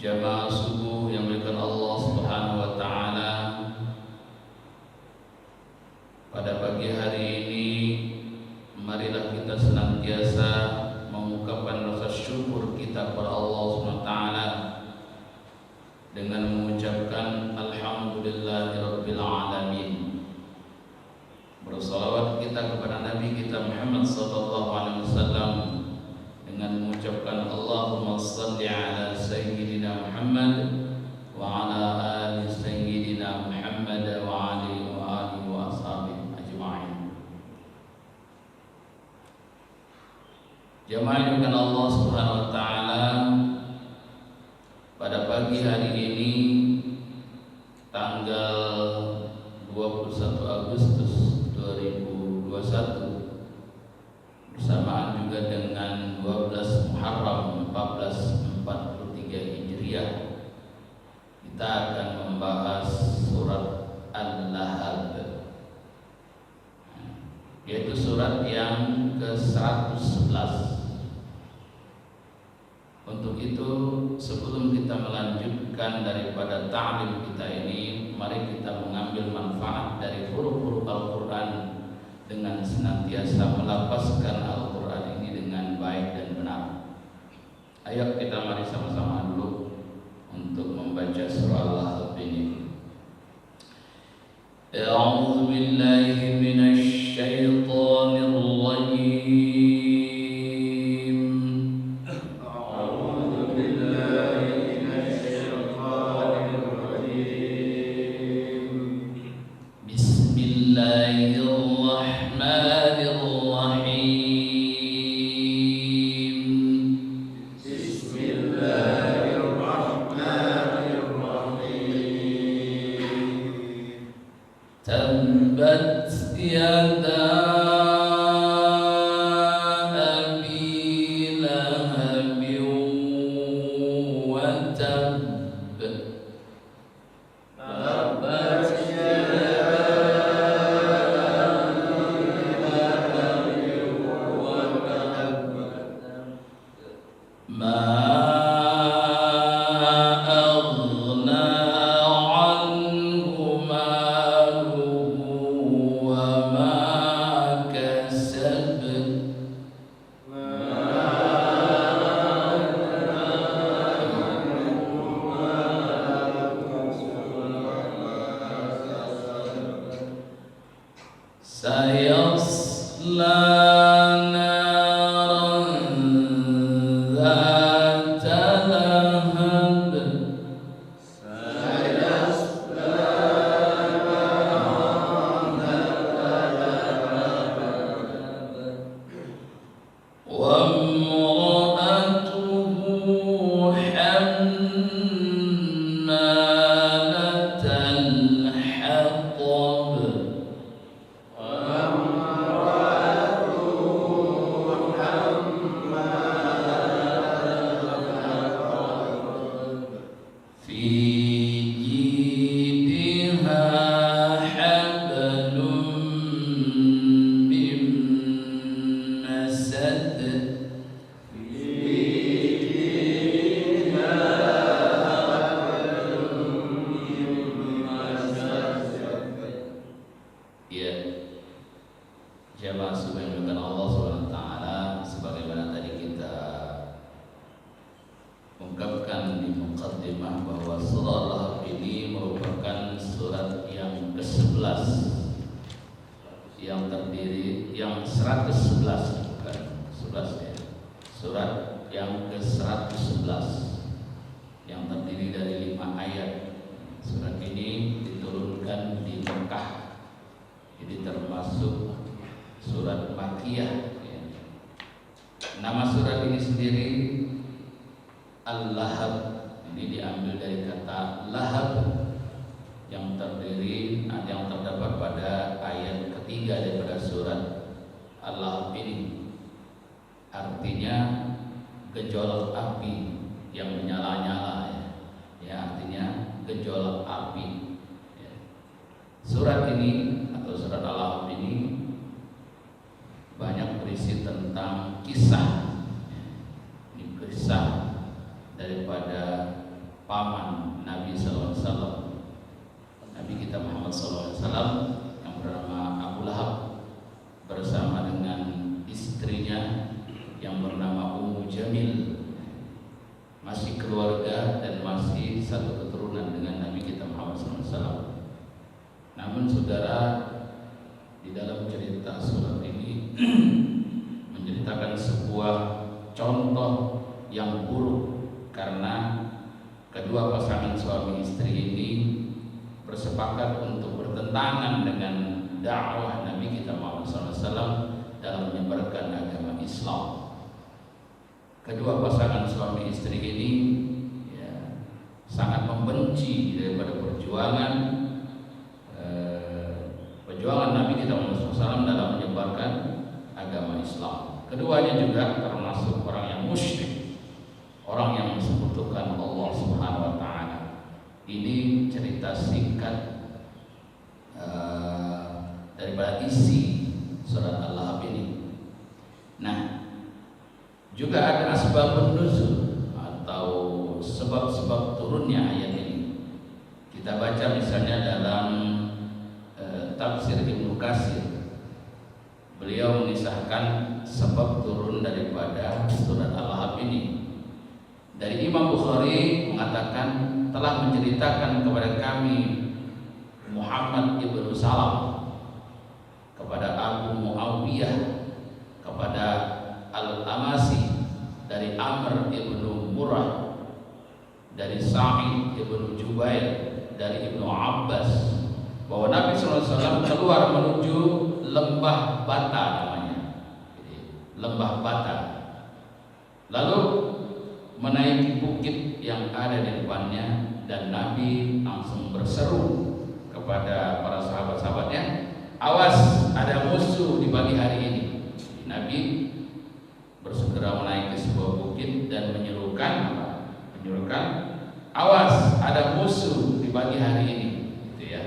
Jamaah subuh yang dimuliakan Allah Subhanahu wa taala. Pada pagi hari ini marilah kita senantiasa mengungkapkan rasa syukur kita kepada Allah Subhanahu wa taala dengan mengucapkan alhamdulillahirabbil alamin. Bersalawat kita kepada Nabi kita Muhammad sallallahu alaihi wasallam dengan mengucapkan Allahumma shalli ala sayyidina Muhammad wa ala ali sayyidina Muhammad wa alihi wa ashabihi ajma'in. Jamaah yang dimuliakan Allah Subhanahu wa taala, pada pagi hari ini tanggal 21 Agustus 2021 bersamaan juga dengan 12 Muharram 1443 Hijriah, kita akan membahas surat Al-Lahab, yaitu surat yang ke-111. Untuk itu, sebelum kita melanjutkan daripada ta'lim kita ini, mari kita mengambil manfaat dari huruf-huruf Al-Quran dengan senantiasa melafazkan Al-Quran ini dengan baik dan benar. Ayo kita mari sama-sama dulu untuk membaca surah Al-Lahab ini. A'udzu billahi minasy syaithanir rajim. Tabbat yada abi lahabin wa tabb. Tabbat yada abi lahabin wa tabb. Ma sayasla naran dzata lahab. Sayasla naran dzata lahab. Wa imra'atuhu hammalatal hatab. Jamaah subhanahu Allah Subhanahu wa taala, sebagaimana tadi kita ungkapkan di muqaddimah bahwa surah Al-Lahab ini merupakan surat yang ke-11 yang terdiri yang 111, bukan 11 ya. Surat yang ke-111 yang terdiri dari 5 ayat. Surat ini diturunkan di Mekah. Jadi termasuk surat Makkiyah ya. Nama surat ini sendiri Al-Lahab ini diambil dari kata lahab yang terdiri yang terdapat pada ayat ketiga daripada surat Al-Lahab ini. Artinya gejolak api yang menyala-nyala ya, artinya gejolak api ya. Surat ini atau surat Al-Lahab ini banyak berisi tentang kisah, ini kisah daripada jamil, masih keluarga dan masih satu keturunan dengan Nabi kita Muhammad SAW. Namun saudara, di dalam cerita surat ini menceritakan sebuah contoh yang buruk karena kedua pasangan suami istri ini bersepakat untuk bertentangan dengan dakwah Nabi kita Muhammad SAW dalam menyebarkan agama Islam. Kedua pasangan suami istri ini sangat membenci daripada perjuangan Nabi kita Muhammad SAW dalam menyebarkan agama Islam. Keduanya juga termasuk orang yang musyrik, orang yang mensekutukan Allah Subhanahu wa taala. Ini cerita singkat daripada isi surat Al-Lahab ini. Nah, juga ada asbabun nuzul atau sebab-sebab turunnya ayat ini. Kita baca misalnya dalam tafsir Ibnu Katsir. Beliau mengisahkan sebab turun daripada surat Al-Lahab ini. Dari Imam Bukhari mengatakan telah menceritakan kepada kami Muhammad ibnu Salam, kepada Abu Muawiyah, kepada Al-Amasi, dari Amr ibnu Murrah, dari Sa'id ibnu Jubair, dari Ibnu Abbas, bahwa Nabi SAW keluar menuju lembah Bata namanya, lembah Bata, lalu menaiki bukit yang ada di depannya, dan Nabi langsung berseru kepada para sahabat-sahabatnya, awas, ada musuh di pagi hari ini. Nabi bersegera menaiki sebuah bukit dan menyerukan, awas, ada musuh di pagi hari ini, gitu ya.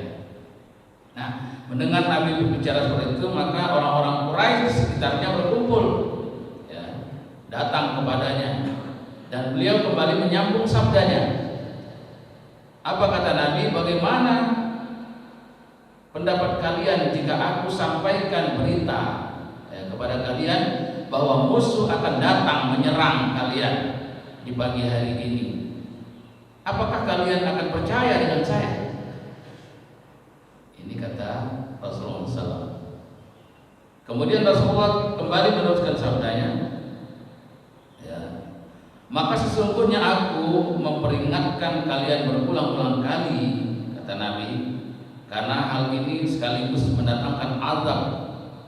Nah, mendengar Nabi berbicara seperti itu, maka orang-orang Quraisy di sekitarnya berkumpul, ya, datang kepadanya, dan beliau kembali menyambung sabdanya. Apa kata Nabi? Bagaimana pendapat kalian jika aku sampaikan berita kepada kalian bahwa musuh akan datang menyerang kalian di pagi hari ini? Apakah kalian akan percaya dengan saya? Ini kata Rasulullah SAW. Kemudian Rasulullah kembali meneruskan sabdanya, maka sesungguhnya aku memperingatkan kalian berulang-ulang kali, kata Nabi, karena hal ini sekaligus mendatangkan azab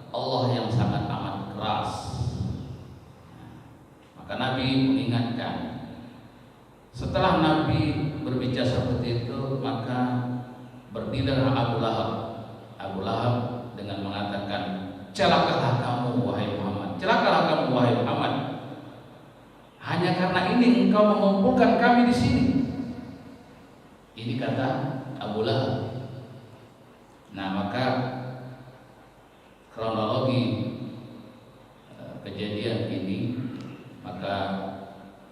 Allah yang sangat amat keras. Maka Nabi mengingatkan. Setelah Nabi berbicara seperti itu, maka berdirilah Abu Lahab. Abu Lahab dengan mengatakan, celakalah kamu wahai Muhammad, celakalah kamu wahai Muhammad. Hanya karena ini engkau mengumpulkan kami di sini. Ini kata Abu Lahab. Nah, maka kronologi kejadian ini, maka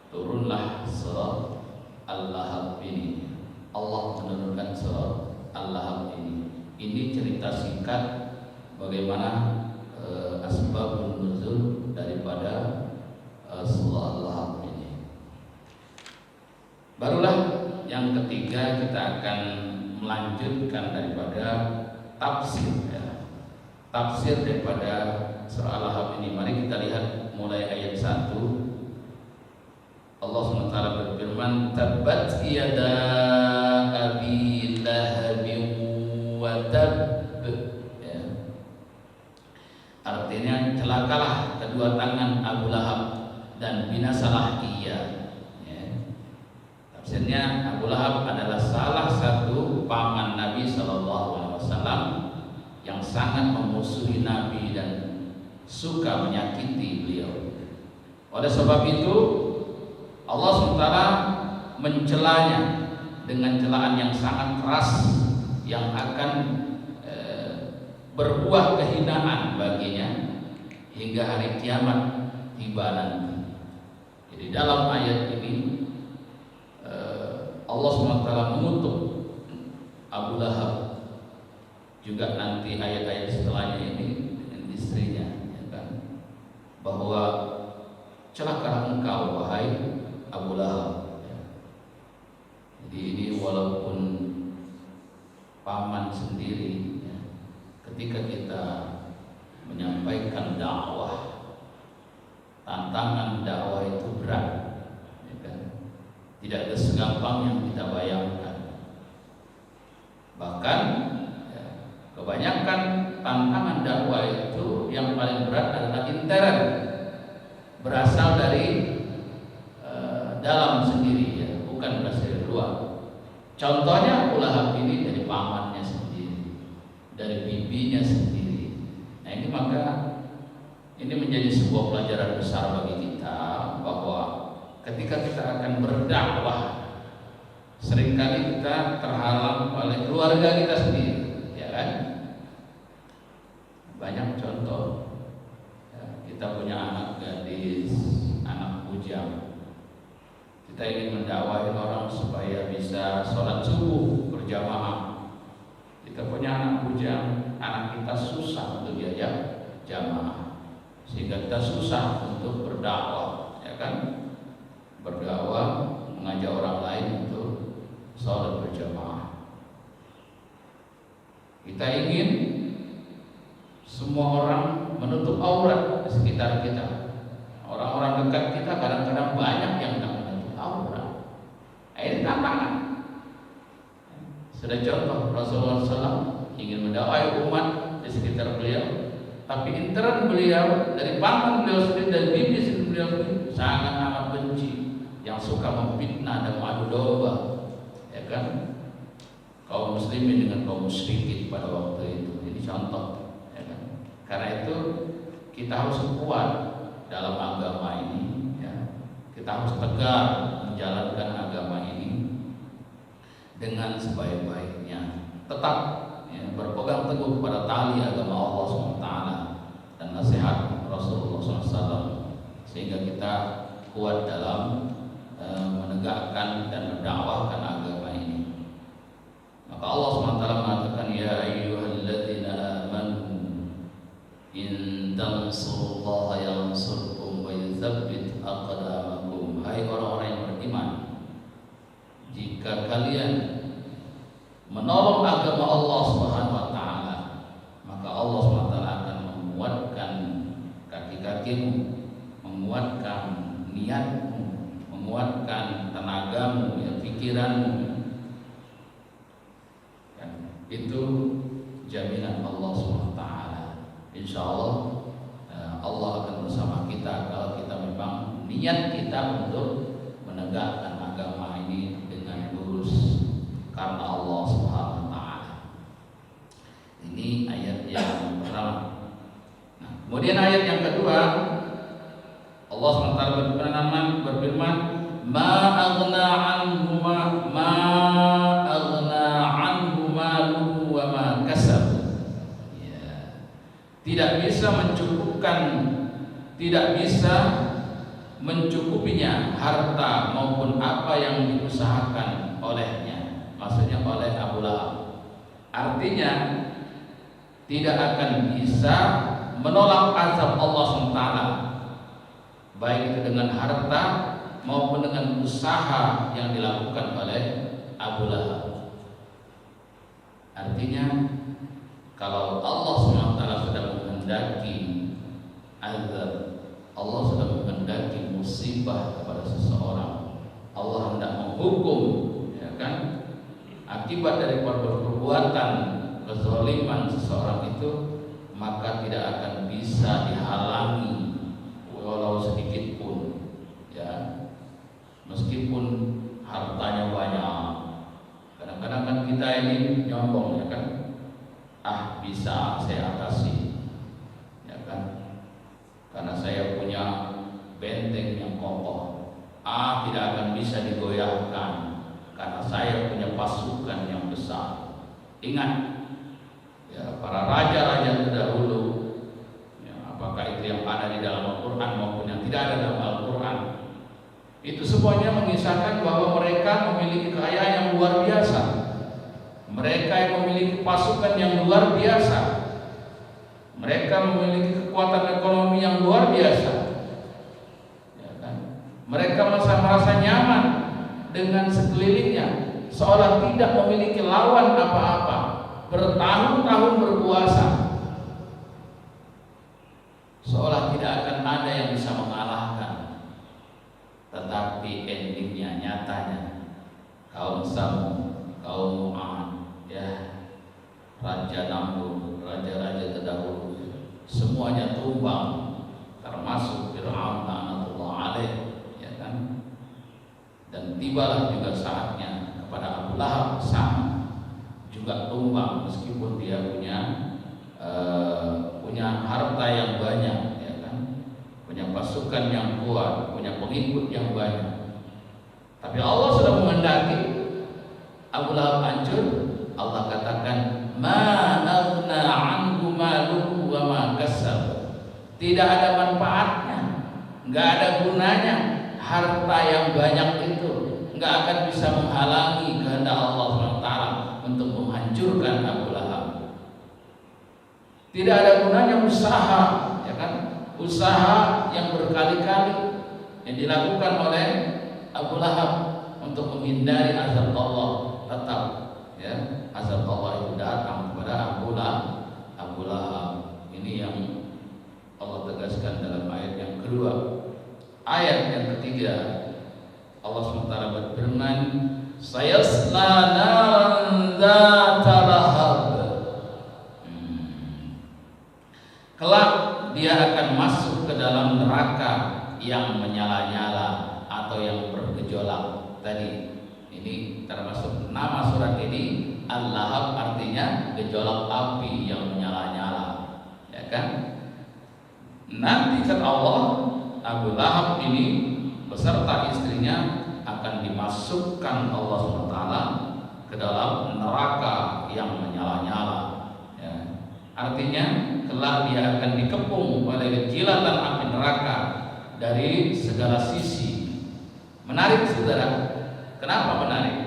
turunlah surat Al-Lahab ini. Allah menurunkan surat Al-Lahab ini. Ini cerita singkat bagaimana asbabun nuzul daripada surah Al-Lahab ini. Barulah yang ketiga kita akan melanjutkan daripada tafsir, tafsir daripada surah Al-Lahab ini. Mari kita lihat mulai ayat 1. Allah SWT berfirman, tabbat yada abi lahabin wa tab. Artinya celakalah kedua tangan Abu Lahab dan binasalah ia. Tafsirnya, Abu Lahab adalah salah satu paman Nabi SAW yang sangat memusuhi Nabi dan suka menyakiti beliau. Oleh sebab itu Allah SWT mencelanya dengan celaan yang sangat keras yang akan berbuah kehinaan baginya hingga hari kiamat tiba nanti. Jadi dalam ayat ini Allah SWT mengutuk Abu Lahab, juga nanti ayat-ayat setelahnya ini dengan istrinya, ya kan? Bahwa celakalah engkau wahai Abu Lahab. Jadi ini walaupun paman sendiri, ketika kita menyampaikan dakwah, tantangan dakwah itu berat, ya kan? Tidak ada segampang yang kita bayangkan. Bahkan kebanyakan tantangan dakwah itu yang paling berat adalah intern, berasal dari dalam sendiri, ya, bukan berasal dari luar. Contohnya Abu Lahab ini dari pamannya sendiri, dari bibinya sendiri. Nah ini maka ini menjadi sebuah pelajaran besar bagi kita bahwa ketika kita akan berdakwah, seringkali kita terhalang oleh keluarga kita sendiri, ya kan? Banyak contoh, ya, kita punya anak gadis, anak bujang. Kita ingin mendakwahi orang supaya bisa sholat subuh berjamaah. Kita punya anak bujang, anak kita susah untuk diajak jamaah, sehingga kita susah untuk berdakwah, ya kan? Berdakwah, mengajak orang lain untuk sholat berjamaah. Kita ingin semua orang menutup aurat di sekitar kita. Orang-orang dekat kita kadang-kadang banyak yang tidak menutup aurat. Ini tantangan. Sudah contoh Rasulullah SAW ingin mendakwai umat di sekitar beliau, tapi intern beliau, dari paman beliau sendiri, dari bibi beliau sendiri, sangat amat benci, yang suka memfitnah dan mengadu domba, ya kan? Kaum muslimin dengan kaum musyrikin pada waktu itu. Ini contoh, ya kan? Karena itu kita harus kuat dalam agama ini, ya. Kita harus tegar menjalankan agama ini dengan sebaik-baiknya. Tetap, ya, berpegang teguh kepada tali agama Allah SWT dan nasihat Rasulullah SAW, sehingga kita kuat dalam menegakkan dan mendakwahkan agama ini. Maka Allah SWT mengatakan, ya ayyuhalladzina amanu in tansurullaha yansurkum wa yuthabbit aqdamakum. Hai orang-orang yang beriman, jika kalian menolong agama Allah Subhanahu wa taala, maka Allah SWT akan menguatkan kaki-kakimu, menguatkan niatmu, menguatkan tenagamu, ya, pikiranmu. Dan itu jaminan Allah SWT. Insya Allah Allah akan bersama kita kalau kita memang niat kita untuk menegakkan agama ini dengan lurus karena Allah Subhanahu wa taala. Ini ayat yang pertama. Nah, kemudian ayat yang kedua, Allah SWT berfirman, ma aghna anhu maluhu wa ma kasab. Ya. Tidak bisa mencukupinya harta maupun apa yang diusahakan olehnya, maksudnya oleh Abu Lahab. Artinya tidak akan bisa menolak azab Allah SWT, baik itu dengan harta maupun dengan usaha yang dilakukan oleh Abu Lahab. Artinya kalau Allah SWT sudah menghendaki azab, Allah sudah menghendaki musibah kepada seseorang, Allah hendak menghukum, ya kan, akibat dari perbuatan kezaliman seseorang itu, maka tidak akan bisa dihalangi walau sedikit pun, ya, meskipun hartanya banyak. Kadang-kadang kan kita ini nyombong, ya kan, bisa saya atasi, ya kan, karena saya punya benteng yang kokoh. Tidak akan bisa digoyahkan karena saya punya pasukan yang besar. Ingat, ya, para raja-raja terdahulu, ya, apakah itu yang ada di dalam Al-Quran maupun yang tidak ada dalam Al-Quran, itu semuanya mengisahkan bahwa mereka memiliki kekayaan yang luar biasa. Mereka yang memiliki pasukan yang luar biasa. Mereka memiliki kekuatan ekonomi yang luar biasa. Ya, Mereka merasa nyaman dengan sekelilingnya, seolah tidak memiliki lawan apa-apa. Bertahun-tahun berpuasa, seolah tidak akan ada yang bisa mengalahkan. Tetapi endingnya, nyatanya, kaum Samud, kaum Ad, ya, Raja Namrud, raja-raja terdahulu, semuanya tumbang, termasuk Fir'aun laknatullah alaih, ya kan? Dan tibalah juga saatnya kepada Abu Lahab sama, juga tumbang meskipun dia punya harta yang banyak, ya kan? Punya pasukan yang kuat, punya pengikut yang banyak. Tapi Allah sudah menghendaki Abu Lahab hancur. Allah katakan, ma aghna anhu maluhu wa ma kasab. Tidak ada manfaatnya, enggak ada gunanya harta yang banyak itu, enggak akan bisa menghalangi kehendak Allah SWT untuk menghancurkan Abu Lahab. Tidak ada gunanya usaha, ya kan? Usaha yang berkali-kali yang dilakukan oleh Abu Lahab untuk menghindari azab Allah. Tetap, ya, azab Allah itu datang kepada Abu Lahab. Ini yang Allah tegaskan dalam ayat yang kedua. Ayat yang ketiga, Allah SWT berfirman, sayasla naran dzata lahab. Kelak dia akan masuk ke dalam neraka yang menyala-nyala atau yang bergejolak. Tadi ini termasuk nama surat ini, Al-Lahab, artinya gejolak api yang menyala-nyala, ya kan? Nanti kata Allah, Abu Lahab ini beserta istrinya akan dimasukkan Allah SWT ke dalam neraka yang menyala-nyala, ya. Artinya kelak dia akan dikepung oleh jilatan api neraka dari segala sisi. Menarik saudara, kenapa menarik?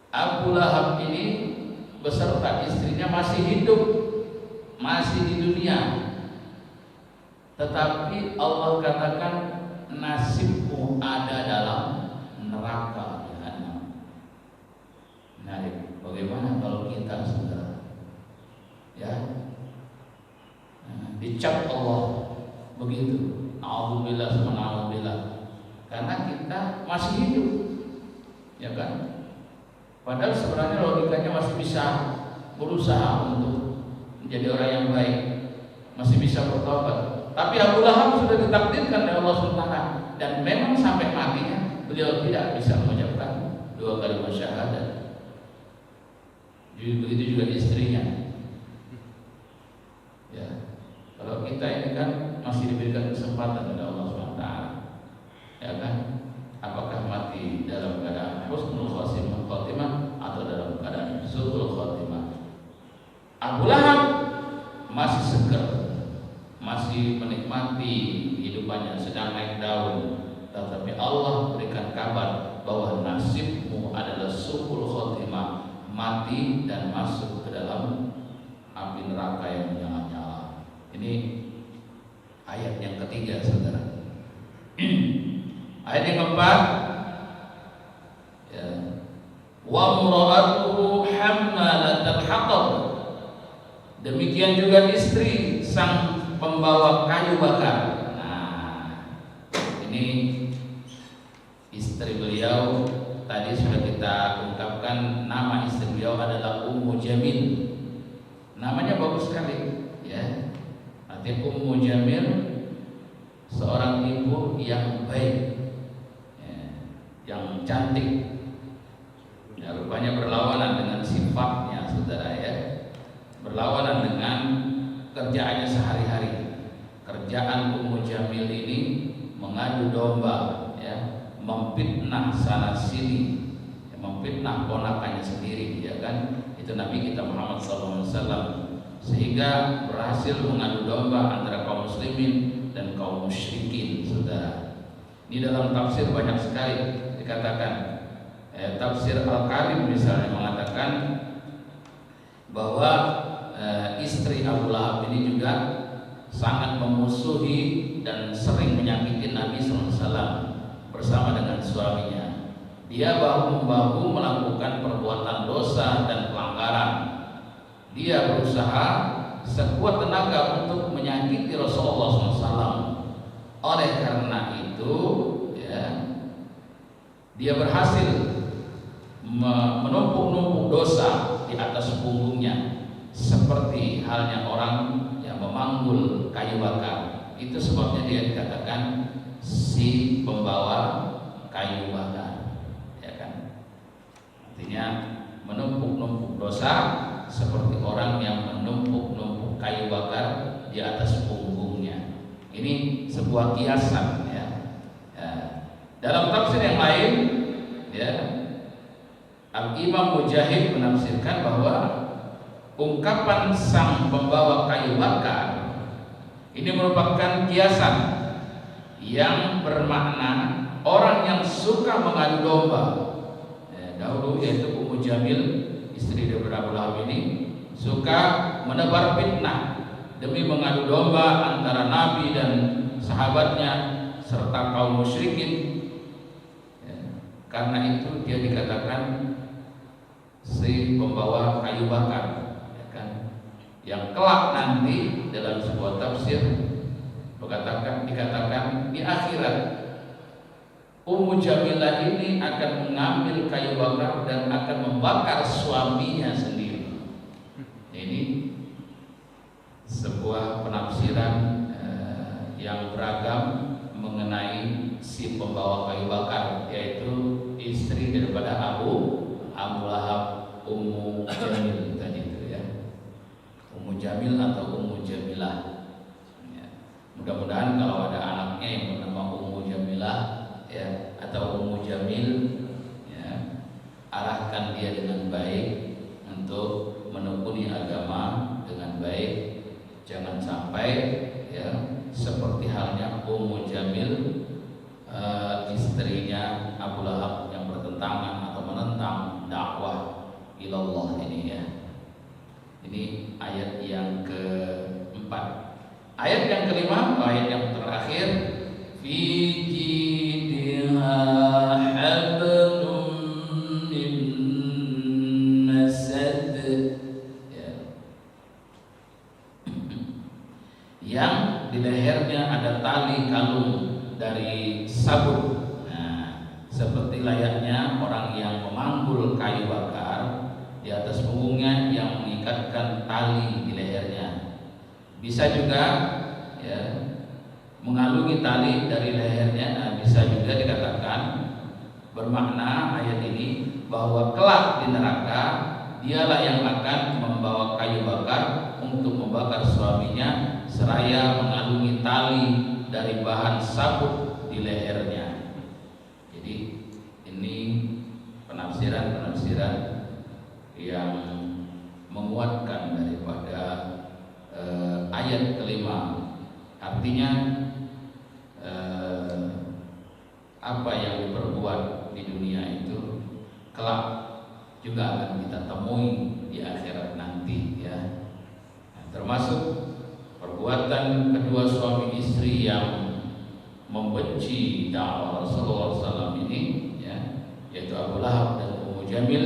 Abu Lahab ini beserta istrinya masih hidup, masih di dunia. Tetapi Allah katakan nasibmu ada dalam neraka jahanam. Menarik. Bagaimana kalau kita saudara, ya, dicap Allah begitu, a'udzubillah subhanallah, karena kita masih hidup, ya kan? Padahal sebenarnya logikanya masih bisa berusaha untuk menjadi orang yang baik, masih bisa bertobat. Tapi Abu Lahab sudah ditakdirkan oleh Allah SWT, dan memang sampai matinya beliau tidak bisa mengucapkan 2 kalimat syahadat. Begitu juga istrinya. Ya, kalau kita ini kan masih diberikan kesempatan oleh Allah SWT, ya kan? Apakah mati dalam keadaan husnul khotimah atau dalam keadaan su'ul khotimah? Abu Lahab masih seger, masih menikmati hidupannya, sedang naik daun. Tetapi Allah berikan kabar bahwa nasibmu adalah su'ul khotimah, mati dan masuk ke dalam api neraka yang menyala-nyala. Ini ayat yang ketiga, saudara. Ayat yang keempat, ya, wa imra'atuhu hammalatal hatab. Demikian juga istri sang pembawa kayu bakar. Nah, ini istri beliau tadi sudah kita ungkapkan, nama istri beliau adalah Ummu Jamil. Namanya bagus sekali, ya. Artinya Ummu Jamil, seorang ibu yang baik, ya, yang cantik. Ya, rupanya berlawanan dengan sifatnya, saudara, ya. Berlawanan dengan kerjaannya sehari-hari. Kerjaan Ummu Jamil ini mengadu domba, ya, memfitnah sana sini, ya, memfitnah ponakannya sendiri, ya kan? Itu Nabi kita Muhammad SAW, sehingga berhasil mengadu domba antara kaum muslimin dan kaum musyrikin, saudara. Ini dalam tafsir banyak sekali dikatakan. Tafsir Al-Karim misalnya mengatakan bahwa istri Abu Lahab ini juga sangat memusuhi dan sering menyakiti Nabi SAW Dia bahu-membahu melakukan perbuatan dosa dan pelanggaran. Dia berusaha sekuat tenaga untuk menyakiti Rasulullah SAW. Oleh karena itu, ya, dia berhasil menumpuk-numpuk dosa di atas punggungnya, seperti halnya orang yang memanggul kayu bakar. Itu sebabnya dia dikatakan si pembawa kayu bakar, ya kan? Artinya menumpuk-numpuk dosa seperti orang yang menumpuk-numpuk kayu bakar di atas punggungnya. Ini sebuah kiasan, ya. Dalam tafsir yang lain, ya, Al-Imam Mujahid menafsirkan bahwa ungkapan sang pembawa kayu bakar ini merupakan kiasan yang bermakna orang yang suka mengadu domba. Dahulu yaitu Ummu Jamil, istri daripada Abu Lahab ini, suka menebar fitnah demi mengadu domba antara Nabi dan sahabatnya serta kaum musyrikin. Karena itu dia dikatakan si pembawa kayu bakar, ya kan? Yang kelak nanti dalam sebuah tafsir dikatakan di akhirat Ummu Jamilah ini akan mengambil kayu bakar dan akan membakar suaminya sendiri. Ini sebuah penafsiran yang beragam mengenai si pembawa kayu bakar, yaitu istri daripada Abu Lahab, Ummu Jamil tadi itu, ya. Ummu Jamil atau Ummu Jamilah. Ya. Mudah-mudahan kalau ada anaknya yang bernama Ummu Jamilah, ya, atau Ummu Jamil, ya, arahkan dia dengan baik untuk menekuni agama dengan baik. Jangan sampai, ya, seperti halnya Ummu Jamil, istrinya Abu Lahab yang bertentangan atau menentang dakwah ilallah ini, ya. Ini ayat yang keempat. Ayat yang kelima, ayat yang terakhir, fi jidha hablum min masad, ya. Yang di lehernya ada tali kalung dari sabut. Nah, seperti layaknya orang yang memanggul kayu bakar, di atas punggungnya yang mengikatkan tali di lehernya. Bisa juga, ya, mengalungi tali dari lehernya. Nah, bisa juga dikatakan bermakna ayat ini bahwa kelak di neraka dialah yang akan membawa kayu bakar untuk membakar suaminya, seraya mengalungi tali dari bahan sabut di lehernya. Jadi ini penafsiran yang menguatkan daripada ayat kelima. Artinya apa yang diperbuat di dunia itu kelak juga akan kita temui di akhirat nanti, ya. Termasuk perbuatan kedua suami istri yang membenci dakwah Rasulullah SAW ini, ya, yaitu Abu Lahab dan Ummu Jamil.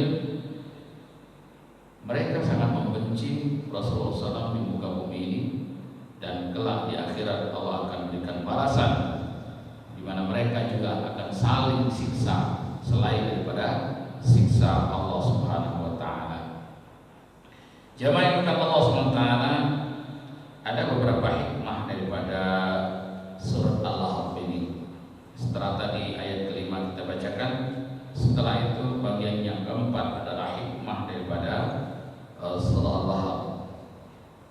Mereka sangat membenci Rasulullah SAW di muka bumi ini, dan kelak di akhirat Allah akan berikan balasan, di mana mereka juga akan saling siksa selain daripada siksa Allah Subhanahu wa taala. Jamaah yang Allah Subhanahu wa taala, ada beberapa hikmah daripada surat Al-Lahab ini. Setelah tadi ayat kelima kita bacakan, setelah itu bagian yang keempat adalah hikmah daripada surah Al-Lahab,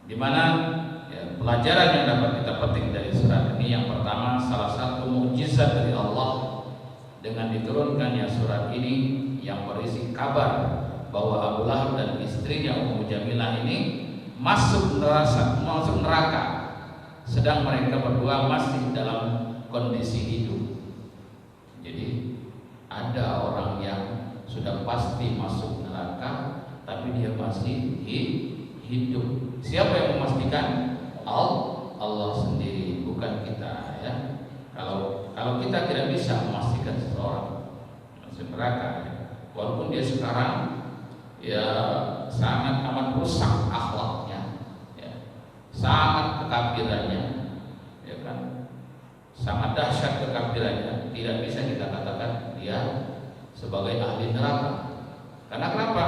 di mana, ya, pelajaran yang dapat kita petik dari surat ini. Yang pertama, salah satu mukjizat dari Allah dengan diturunkannya surat ini yang berisi kabar bahwa Abu Lahab dan istrinya Ummu Jamilah ini masuk neraka, sedang mereka berdua masih dalam kondisi hidup. Jadi ada orang yang sudah pasti masuk neraka, tapi dia masih hidup. Siapa yang memastikan? Allah sendiri, bukan kita, ya. Kalau kita tidak bisa memastikan seseorang, masuk neraka ya. Walaupun dia sekarang ya sangat amat rusak akhlaknya ya, sangat kekafirannya ya kan, sangat dahsyat kekafirannya, tidak bisa kita katakan dia sebagai ahli neraka. Karena kenapa?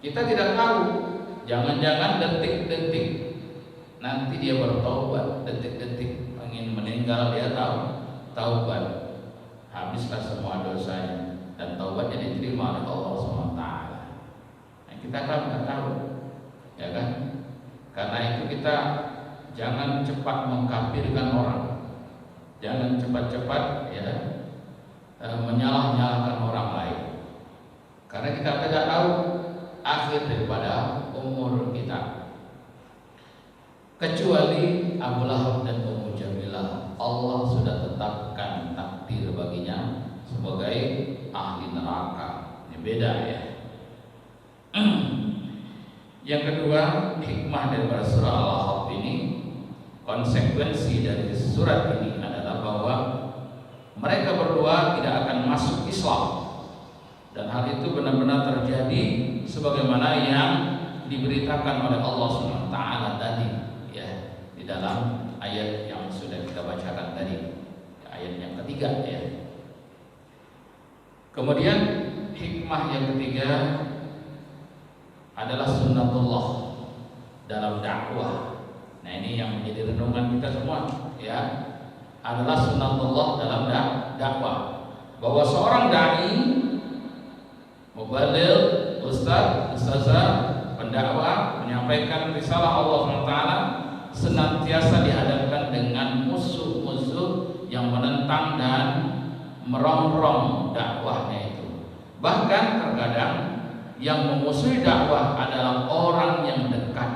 Kita tidak tahu, jangan-jangan detik-detik nanti dia bertaubat, detik-detik ingin meninggal dia tahu taubat, habislah semua dosanya dan taubatnya diterima oleh Allah SWT. Nah, kita kan nggak tahu, ya kan? Karena itu kita jangan cepat mengkafirkan orang, jangan cepat-cepat ya menyalah-nyalahkan orang lain, karena kita tidak tahu akhir daripada umur kita. Kecuali Abu Lahab dan Ummu Jamilah, Allah sudah tetapkan takdir baginya sebagai ahli neraka. Ini beda ya. Yang kedua, hikmah daripada surah Al-Lahab ini, konsekuensi dari surat ini adalah bahwa mereka berdua tidak akan masuk Islam. Dan hal itu benar-benar terjadi sebagaimana yang diberitakan oleh Allah SWT tadi ya, di dalam ayat yang sudah kita bacakan tadi, ayat yang ketiga ya. Kemudian hikmah yang ketiga adalah sunnatullah dalam dakwah. Nah, ini yang menjadi renungan kita semua ya, adalah sunnatullah dalam dakwah, bahwa seorang dai, mubaligh, ustaz, ustazah, pendakwah menyampaikan risalah Allah SWT senantiasa dihadapkan dengan musuh-musuh yang menentang dan merongrong dakwahnya itu. Bahkan terkadang yang memusuhi dakwah adalah orang yang dekat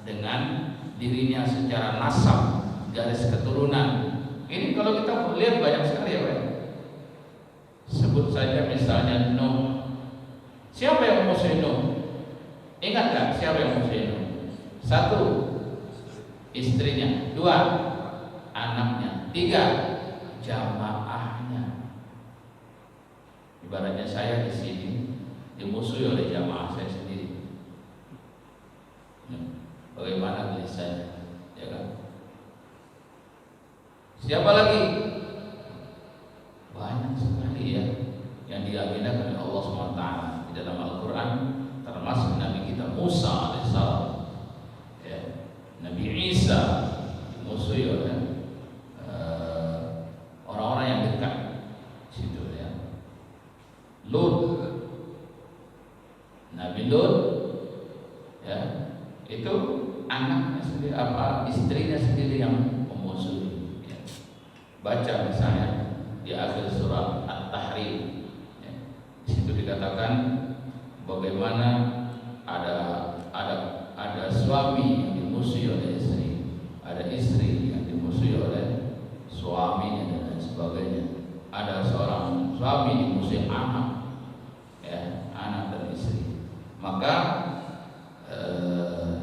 dengan dirinya secara nasab, garis keturunan. Ini kalau kita lihat banyak sekali ya Pak. Sebut saja misalnya Nuh. Siapa yang memusuhi Nuh? Ingat gak siapa yang memusuhi Nuh? 1, istrinya. 2, anaknya. 3, jamaahnya. Ibaratnya saya di sini dimusuhi oleh jamaah saya sendiri. Bagaimana gelisahnya, ya kan? Siapa lagi? Banyak sekali ya yang diagendakan oleh Allah SWT di dalam Al-Quran, termasuk Nabi kita Musa alaihissalam, ya, Nabi Isa dimusuhi oleh orang-orang yang dekat situ ya. Lut, Nabi Lut, ya, itu anaknya sendiri, istrinya sendiri yang memusuhi. Ya. Baca misalnya di akhir surah At-Tahrim, ya, di situ dikatakan bagaimana ada suami yang dimusuhi oleh istri, ada istri yang dimusuhi oleh suaminya dan lain sebagainya. Ada seorang suami dimusuhi anak, ya, anak dan istri. Maka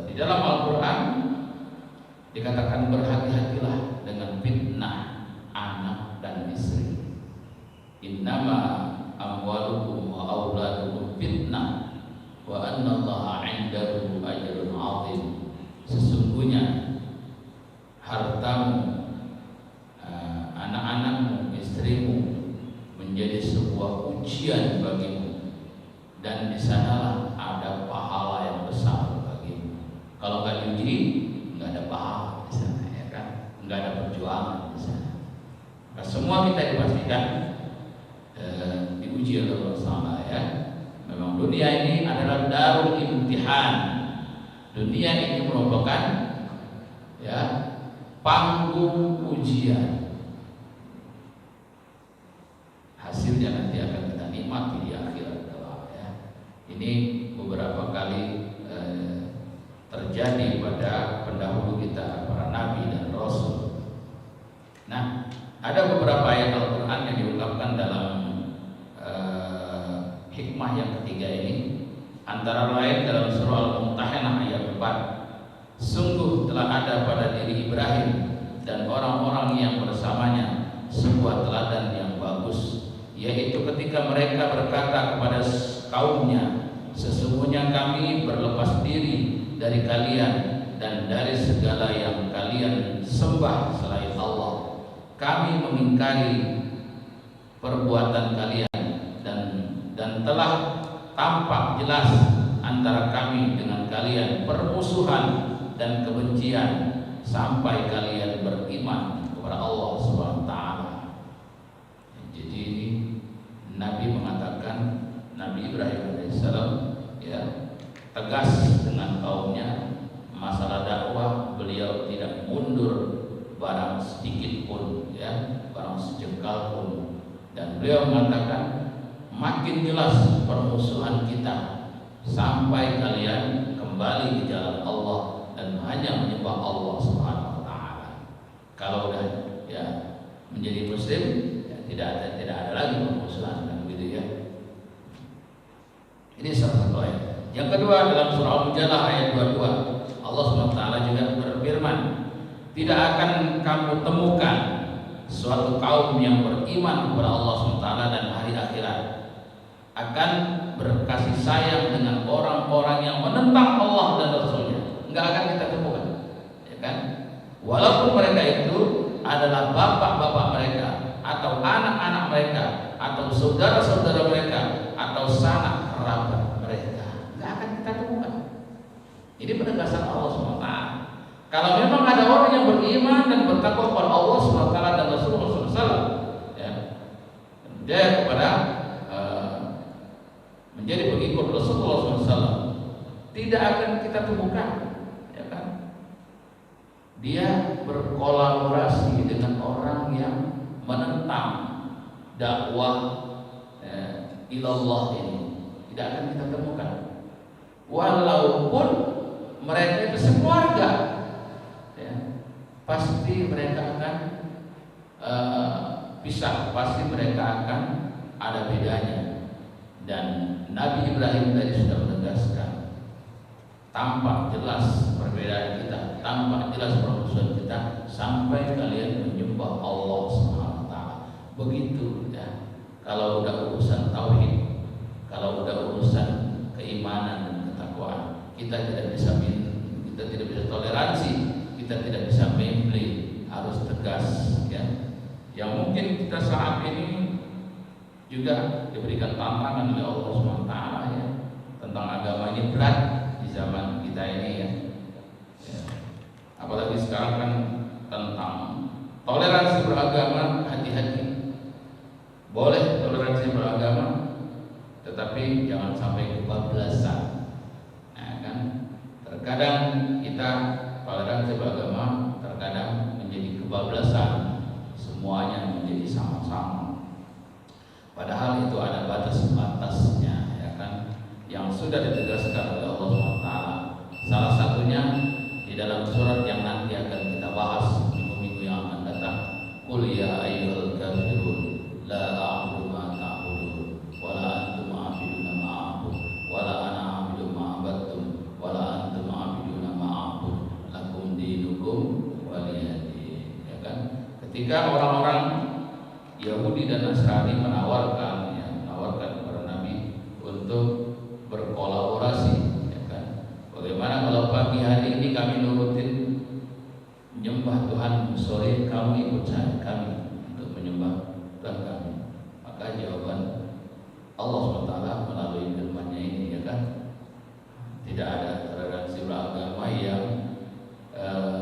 di dalam Al-Quran dikatakan berhati-hatilah dengan fitnah anak dan istri. Innama amwalukum wa auladukum fitnah wa annallaha 'indahu ajrun 'azim. Sesungguhnya hartamu, anak-anakmu, istrimu menjadi sebuah ujian bagimu, dan di sanalah ada pahala yang besar bagimu. Kalau nggak diuji, nggak ada pahala di sana, ya kan? Nggak ada perjuangan di sana. Nah, semua kita dipastikan diuji oleh Allah SWT ya. Memang dunia ini adalah darul imtihan. Dunia ini merupakan ya panggung ujian. Hasilnya nanti akan kita nikmati di akhirat kelak ya. Ini beberapa kali terjadi pada pendahulu kita, para nabi dan rasul. Nah, ada beberapa ayat Al-Quran yang diungkapkan dalam hikmah yang ketiga ini. Antara lain dalam surah Al-Mumtahanah ayat 4, sungguh telah ada pada diri Ibrahim dan orang-orang yang bersamanya sebuah teladan yang bagus ketika mereka berkata kepada kaumnya, sesungguhnya kami berlepas diri dari kalian dan dari segala yang kalian sembah selain Allah. Kami mengingkari perbuatan kalian dan telah tampak jelas antara kami dengan kalian permusuhan dan kebencian sampai kalian beriman kepada Allah Subhanahu wa taala. Jadi Nabi mengatakan, Nabi Ibrahim alaihissalam ya tegas dengan kaumnya masalah dakwah. Beliau tidak mundur barang sedikit pun, ya, barang sejengkal pun, dan beliau mengatakan makin jelas permusuhan kita sampai kalian kembali ke jalan Allah dan hanya menyembah Allah Subhanahu wa taala. Kalau udah ya menjadi muslim, ya, tidak ada lagi permusuhan, kan begitu ya. Ini salah satu ayat. Yang kedua, dalam surah Al-Mujadalah ayat 22, Allah Subhanahu wa taala juga berfirman, tidak akan kamu temukan suatu kaum yang beriman kepada Allah Subhanahu wa taala dan hari akhirat akan berkasih sayang dengan orang-orang yang menentang Allah dan Rasulnya. Enggak akan kita temukan, ya kan? Walaupun mereka itu adalah bapak-bapak mereka, atau anak-anak mereka, atau saudara-saudara mereka, atau sanak kerabat mereka, enggak akan kita temukan. Ini penegasan Allah SWT. Kalau memang ada orang yang beriman dan bertakwa kepada Allah SWT dan Rasulullah SAW, ya, dia kepada menjadi pengikut Rasulullah SAW, tidak akan kita temukan, ya kan? Dia berkolaborasi dengan orang yang menentang dakwah ilallah ini, tidak akan kita temukan. Walaupun mereka itu sekeluarga, ya, pasti mereka akan pisah, pasti mereka akan ada bedanya. Dan Nabi Ibrahim tadi sudah menegaskan, tampak jelas perbedaan kita, tampak jelas permusuhan kita sampai kalian menyembah Allah Subhanahu wa taala. Begitu ya. Kalau udah urusan tauhid, kalau udah urusan keimanan dan ketakwaan, kita tidak bisa toleransi, kita tidak bisa membeli, harus tegas ya. Yang mungkin kita saat ini juga diberikan tantangan oleh Allah SWT ya, tentang agama ini berat di zaman kita ini ya. Apalagi sekarang kan tentang toleransi beragama, hati-hati. Boleh toleransi beragama, tetapi jangan sampai kebablasan. Nah, kan terkadang kita toleransi beragama terkadang menjadi kebablasan, semuanya menjadi sama-sama. Padahal itu ada batas-batasnya, ya kan, yang sudah ditegaskan oleh Allah SWT. Salah satunya di dalam surat yang nanti akan kita bahas minggu-minggu yang akan datang. Qul ya ayyuhal kafirun la a'budu ma ta'budun wa la antum a'buduna ma a'bud wa la ana a'budu ma abattum wa la antum a'buduna ma a'bud lakum dinukum waliyadin. Ya kan? Ketika orang-orang Yahudi dan Nasrani menawarkan kepada Nabi untuk berkolaborasi, ya kan? Bagaimana kalau pagi hari ini kami nurutin menyembah Tuhan, sore kamu ikut kami untuk menyembah Tuhan kami? Maka jawaban Allah SWT melalui firman-Nya ini, ya kan, tidak ada toleransi beragama yang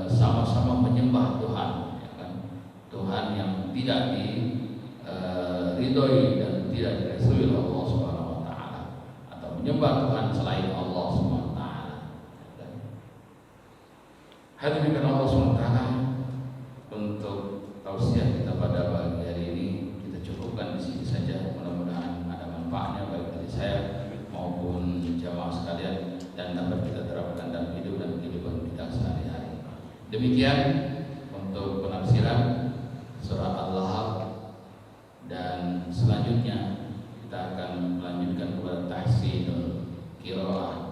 sama-sama menyembah Tuhan, ya kan? Tuhan yang tidak ridhoi dan tidak direstui oleh Allah Subhanahu wa taala, atau menyembah Tuhan selain Allah Subhanahu wa taala. Hadirin Allah Subhanahu wa taala, untuk tausiah kita pada pagi hari ini kita cukupkan di sini saja. Mudah-mudahan ada manfaatnya baik dari saya maupun jamaah sekalian dan dapat kita terapkan dalam hidup dan kehidupan kita sehari-hari. Demikian untuk penafsiran surah Al-Lahab, dan selanjutnya kita akan melanjutkan kepada tahsinul qiraah